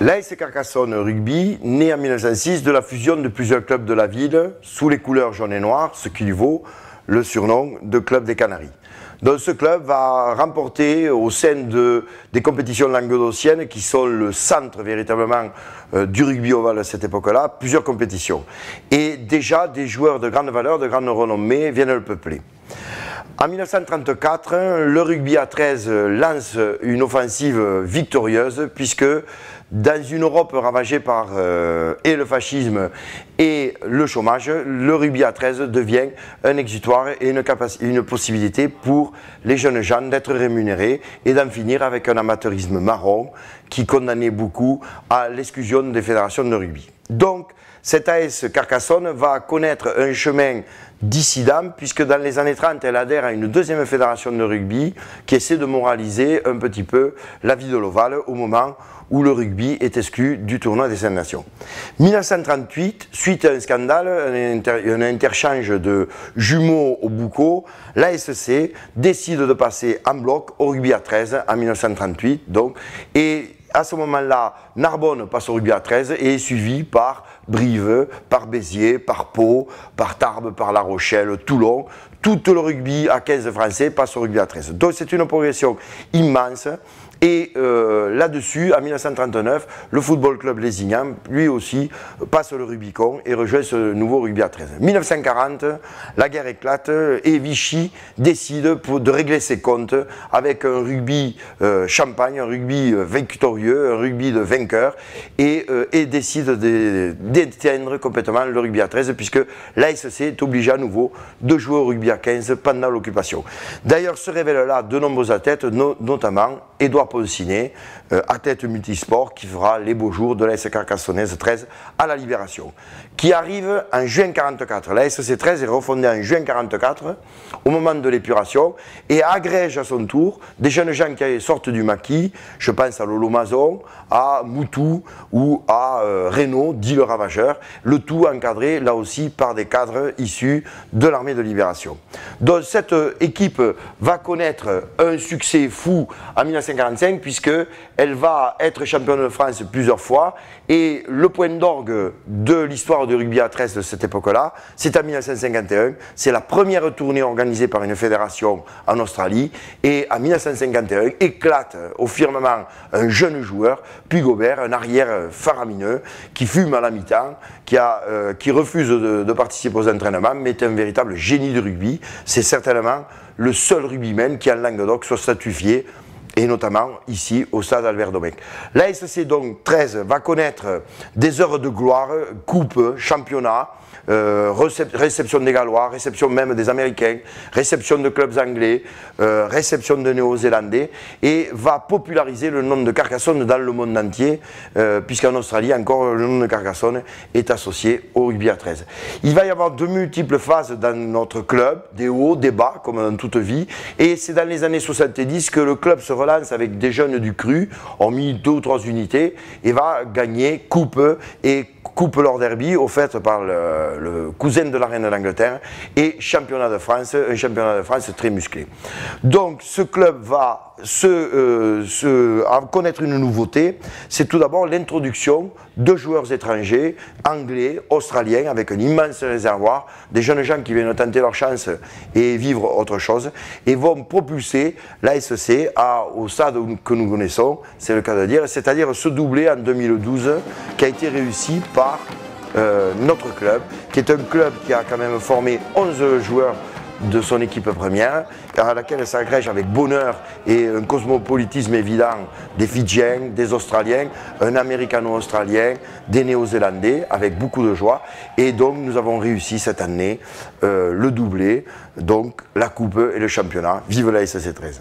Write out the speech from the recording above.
L'AS Carcassonne Rugby, né en 1906 de la fusion de plusieurs clubs de la ville, sous les couleurs jaune et noir, ce qui lui vaut le surnom de Club des Canaries. Donc ce club va remporter au sein des compétitions languedociennes, qui sont le centre véritablement du rugby ovale à cette époque-là, plusieurs compétitions. Et déjà des joueurs de grande valeur, de grande renommée viennent le peupler. En 1934, le rugby à 13 lance une offensive victorieuse, puisque dans une Europe ravagée par et le fascisme et le chômage, le rugby à 13 devient un exutoire et une possibilité pour les jeunes gens d'être rémunérés et d'en finir avec un amateurisme marron qui condamnait beaucoup à l'exclusion des fédérations de rugby. Donc, cette AS Carcassonne va connaître un chemin dissident, puisque dans les années 30, elle adhère à une deuxième fédération de rugby qui essaie de moraliser un petit peu la vie de l'Oval au moment où le rugby est exclu du tournoi des 5 nations. 1938, suite à un scandale, un interchange de jumeaux au Boucau, l'ASC décide de passer en bloc au rugby à 13 en 1938. Donc, et à ce moment-là, Narbonne passe au rugby à 13 et est suivi par Brive, par Béziers, par Pau, par Tarbes, par La Rochelle, Toulon. Tout le rugby à 15 français passe au rugby à 13. Donc c'est une progression immense. Et là-dessus, en 1939, le Football Club Lézignan, lui aussi, passe le Rubicon et rejoint ce nouveau rugby à 13. 1940, la guerre éclate et Vichy décide de régler ses comptes avec un rugby champagne, un rugby victorieux, un rugby de vainqueur, et décide d'éteindre complètement le rugby à 13, puisque l'ASC est obligé à nouveau de jouer au rugby à 15 pendant l'occupation. D'ailleurs, se révèlent là de nombreux athlètes, notamment Édouard Ponsinet, athlète multisport, qui fera les beaux jours de l'AS Carcassonnaise 13 à la Libération, qui arrive en juin 1944. La SC 13 est refondée en juin 1944, au moment de l'épuration, et agrège à son tour des jeunes gens qui sortent du maquis. Je pense à Lolo Mazon, à Moutou ou à Renault, dit le ravageur, le tout encadré là aussi par des cadres issus de l'armée de libération. Donc cette équipe va connaître un succès fou en 1945, puisqu'elle va être championne de France plusieurs fois, et le point d'orgue de l'histoire du rugby à 13 de cette époque-là, c'est en 1951, c'est la première tournée organisée par une fédération en Australie, et en 1951 éclate au firmament un jeune joueur, Puy Gobert, un arrière faramineux, qui fume à la mi-temps, qui refuse de participer aux entraînements, mais est un véritable génie du rugby. C'est certainement le seul rugbyman qui en Languedoc soit statuié, et notamment ici au stade Albert Domecq. L'ASC donc 13 va connaître des heures de gloire, coupe, championnat, réception des Gallois, réception même des Américains, réception de clubs anglais, réception de Néo-Zélandais, et va populariser le nom de Carcassonne dans le monde entier, puisqu'en Australie encore le nom de Carcassonne est associé au rugby à 13. Il va y avoir de multiples phases dans notre club, des hauts, des bas, comme dans toute vie, et c'est dans les années 70 que le club se relance avec des jeunes du cru, hormis 2 ou 3 unités, et va gagner coupe Lord Derby, offerte par le cousin de la reine d'Angleterre, et championnat de France, un championnat de France très musclé. Donc ce club va connaître une nouveauté, c'est tout d'abord l'introduction de joueurs étrangers, anglais, australiens, avec un immense réservoir, des jeunes gens qui viennent tenter leur chance et vivre autre chose, et vont propulser l'ASC au stade que nous connaissons, c'est le cas de dire, c'est-à-dire ce doublé en 2012 qui a été réussi par notre club, qui est un club qui a quand même formé 11 joueurs de son équipe première, à laquelle s'agrège avec bonheur et un cosmopolitisme évident des Fidjiens, des Australiens, un Américano-Australien, des Néo-Zélandais, avec beaucoup de joie. Et donc nous avons réussi cette année le doublé, donc la coupe et le championnat. Vive la SC 13.